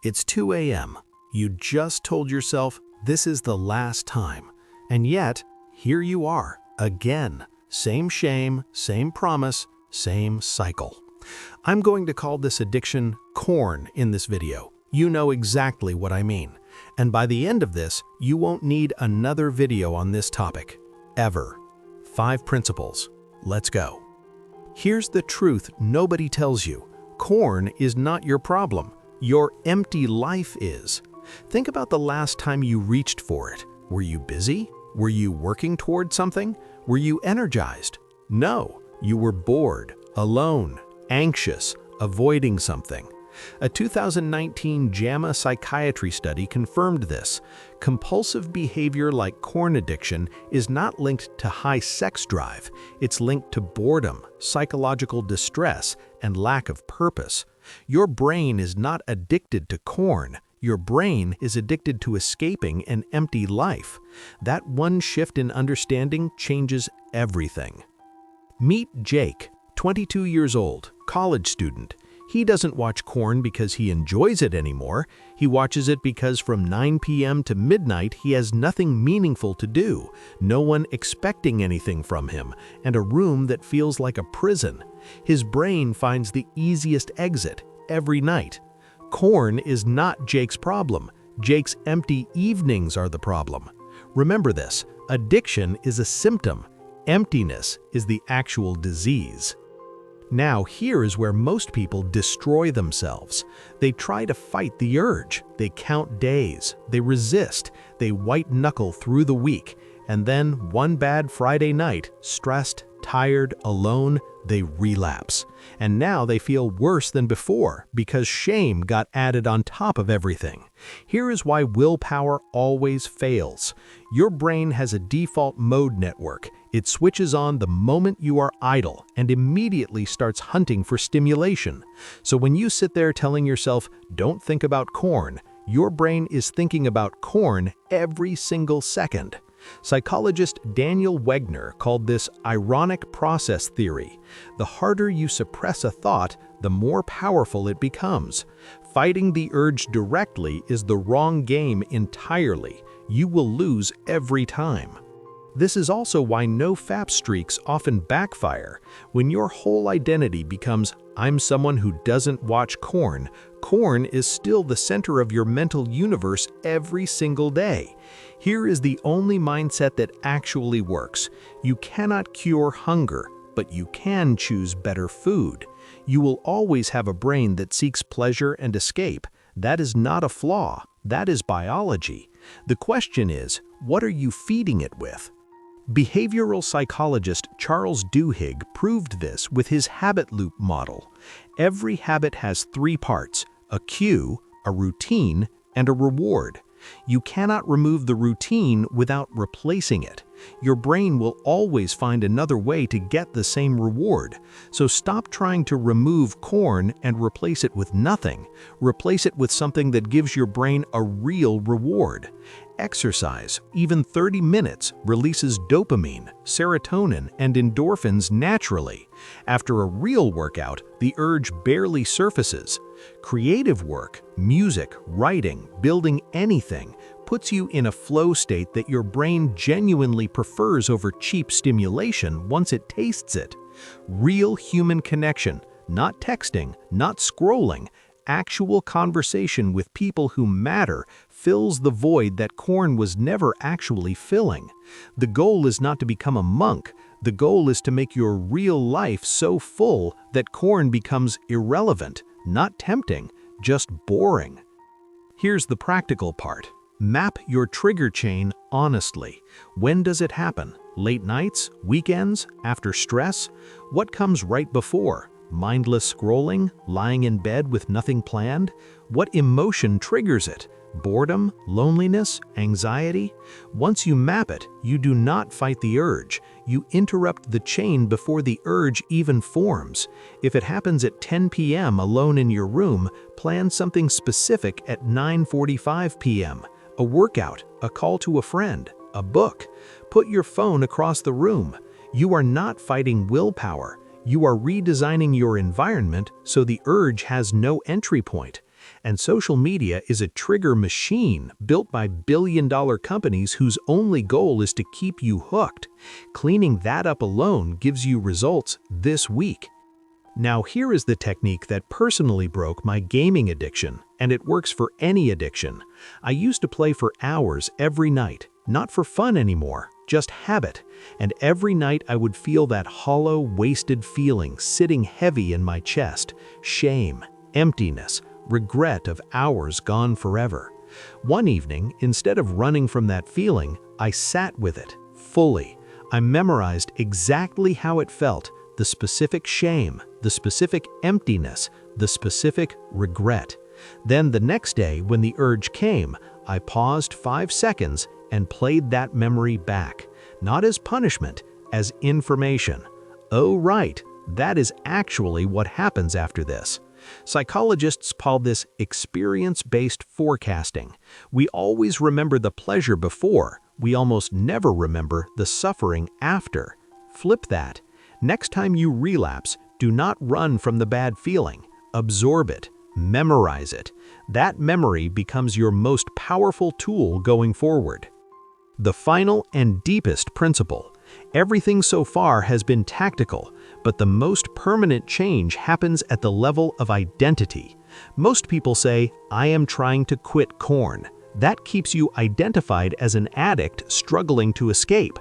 It's 2 a.m. You just told yourself this is the last time. And yet, here you are, again. Same shame, same promise, same cycle. I'm going to call this addiction corn in this video. You know exactly what I mean. And by the end of this, you won't need another video on this topic. Ever. 5 principles. Let's go. Here's the truth nobody tells you. Corn is not your problem. Your empty life is. Think about the last time you reached for it. Were you busy? Were you working toward something? Were you energized? No, you were bored, alone, anxious, avoiding something. A 2019 JAMA Psychiatry study confirmed this. Compulsive behavior like corn addiction is not linked to high sex drive. It's linked to boredom, psychological distress, and lack of purpose. Your brain is not addicted to corn. Your brain is addicted to escaping an empty life. That one shift in understanding changes everything. Meet Jake, 22 years old, college student. He doesn't watch corn because he enjoys it anymore. He watches it because from 9 p.m. to midnight he has nothing meaningful to do, no one expecting anything from him, and a room that feels like a prison. His brain finds the easiest exit every night. Corn is not Jake's problem. Jake's empty evenings are the problem. Remember this, addiction is a symptom. Emptiness is the actual disease. Now, here is where most people destroy themselves. They try to fight the urge. They count days. They resist. They white-knuckle through the week. And then, one bad Friday night, stressed, tired, alone, they relapse. And now they feel worse than before because shame got added on top of everything. Here is why willpower always fails. Your brain has a default mode network. It switches on the moment you are idle and immediately starts hunting for stimulation. So when you sit there telling yourself, "Don't think about corn," your brain is thinking about corn every single second. Psychologist Daniel Wegner called this ironic process theory. The harder you suppress a thought, the more powerful it becomes. Fighting the urge directly is the wrong game entirely. You will lose every time. This is also why no-fap streaks often backfire. When your whole identity becomes, "I'm someone who doesn't watch corn," corn is still the center of your mental universe every single day. Here is the only mindset that actually works. You cannot cure hunger, but you can choose better food. You will always have a brain that seeks pleasure and escape. That is not a flaw. That is biology. The question is, what are you feeding it with? Behavioral psychologist Charles Duhigg proved this with his habit loop model. Every habit has 3 parts: a cue, a routine, and a reward. You cannot remove the routine without replacing it. Your brain will always find another way to get the same reward. So stop trying to remove corn and replace it with nothing. Replace it with something that gives your brain a real reward. Exercise, even 30 minutes, releases dopamine, serotonin, and endorphins naturally. After a real workout, the urge barely surfaces. Creative work, music, writing, building anything, puts you in a flow state that your brain genuinely prefers over cheap stimulation once it tastes it. Real human connection, not texting, not scrolling, actual conversation with people who matter fills the void that corn was never actually filling. The goal is not to become a monk. The goal is to make your real life so full that corn becomes irrelevant, not tempting, just boring. Here's the practical part. Map your trigger chain honestly. When does it happen? Late nights? Weekends? After stress? What comes right before? Mindless scrolling? Lying in bed with nothing planned? What emotion triggers it? Boredom? Loneliness? Anxiety? Once you map it, you do not fight the urge. You interrupt the chain before the urge even forms. If it happens at 10 p.m. alone in your room, plan something specific at 9:45 p.m. A workout, a call to a friend, a book. Put your phone across the room. You are not fighting willpower. You are redesigning your environment so the urge has no entry point. And social media is a trigger machine built by billion-dollar companies whose only goal is to keep you hooked. Cleaning that up alone gives you results this week. Now here is the technique that personally broke my gaming addiction, and it works for any addiction. I used to play for hours every night, not for fun anymore, just habit. And every night I would feel that hollow, wasted feeling sitting heavy in my chest, shame, emptiness, regret of hours gone forever. One evening, instead of running from that feeling, I sat with it, fully. I memorized exactly how it felt, the specific shame, the specific emptiness, the specific regret. Then the next day, when the urge came, I paused 5 seconds and played that memory back, not as punishment, as information. Oh, right, that is actually what happens after this. Psychologists call this experience-based forecasting. We always remember the pleasure before, we almost never remember the suffering after. Flip that. Next time you relapse, do not run from the bad feeling. Absorb it. Memorize it. That memory becomes your most powerful tool going forward. The final and deepest principle. Everything so far has been tactical, but the most permanent change happens at the level of identity. Most people say, "I am trying to quit corn." That keeps you identified as an addict struggling to escape.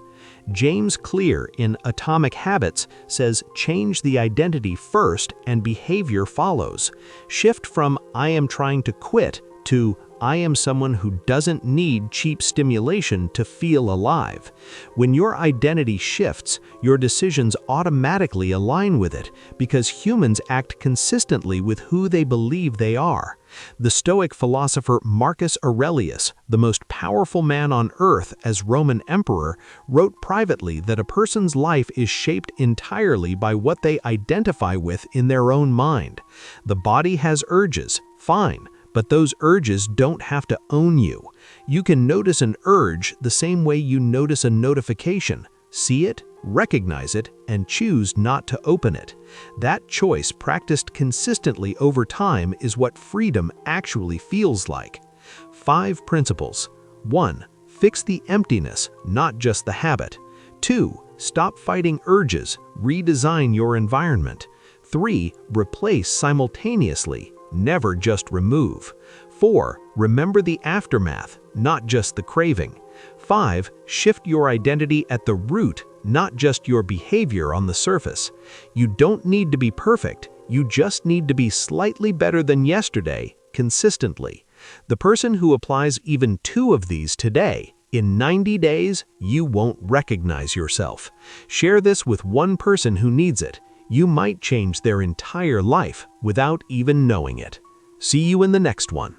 James Clear in Atomic Habits says change the identity first and behavior follows. Shift from "I am trying to quit" to "I am someone who doesn't need cheap stimulation to feel alive." When your identity shifts, your decisions automatically align with it because humans act consistently with who they believe they are. The Stoic philosopher Marcus Aurelius, the most powerful man on earth as Roman emperor, wrote privately that a person's life is shaped entirely by what they identify with in their own mind. The body has urges, fine. But those urges don't have to own you. You can notice an urge the same way you notice a notification. See it, recognize it, and choose not to open it. That choice practiced consistently over time is what freedom actually feels like. 5 principles. 1. Fix the emptiness, not just the habit. 2. Stop fighting urges, redesign your environment. 3. Replace simultaneously. Never just remove. 4. Remember the aftermath, not just the craving. 5. Shift your identity at the root, not just your behavior on the surface. You don't need to be perfect, you just need to be slightly better than yesterday, consistently. The person who applies even 2 of these today, in 90 days, you won't recognize yourself. Share this with one person who needs it. You might change their entire life without even knowing it. See you in the next one.